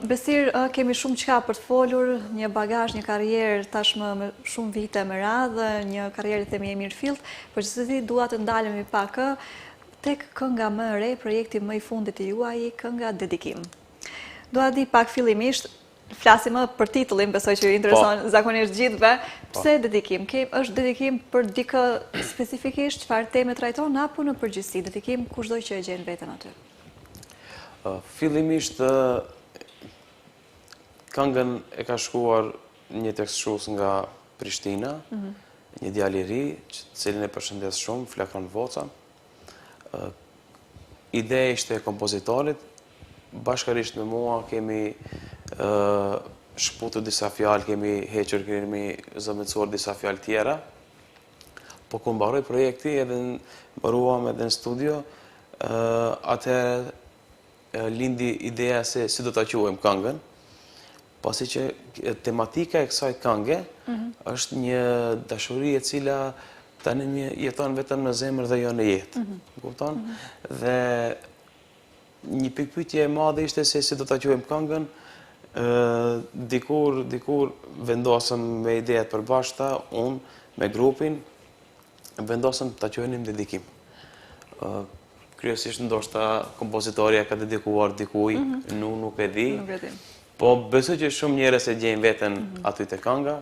Besir, kemi shumë qka për të folur, një bagazh, një karrierë tashmë me shumë vite me radhë, një karrierë themi e mirë fillt, por gjithsesi dua të ndalemi pak tek kënga më e re, projekti më i fundit i juaj, kënga Dedikim. Dua di pak fillimisht, flasim më për titullin, besoj që ju intereson zakonisht gjithëve, pse Dedikim? Është dedikim për dikë specifikisht, çfarë teme trajton, apo në përgjithësi, dedikim kushdo që e gjen veten aty? Fillimisht, këngën e ka shkruar një tekstshues nga Prishtina, një djalë i ri, cilin e përshëndes shumë, Flakon Voca. Ideja ishte e kompozitorit, bashkërisht me mua kemi shkputur disa fjalë, kemi hequr, kemi zëvendësuar disa fjalë tjera. Po kur mbaroi projekti, edhe mbaruam edhe në studio, atëherë lindi ideja se si do ta quajmë këngën, pasi që tematika e kësaj kënge është një dashuri e cila tani jeton vetëm në zemër dhe jo në jetë. Kupton? Dhe një pikpyetje e madhe ishte se si do ta quajmë këngën. Dikur vendosëm me ideja të përbashkëta, unë me grupin, vendosëm ta quajnim Dedikim. Kryesisht ndoshta kompozitori ka dedikuar dikujt, nuk e di. Po besoj që shumë njerëz e gjejnë veten aty te kënga.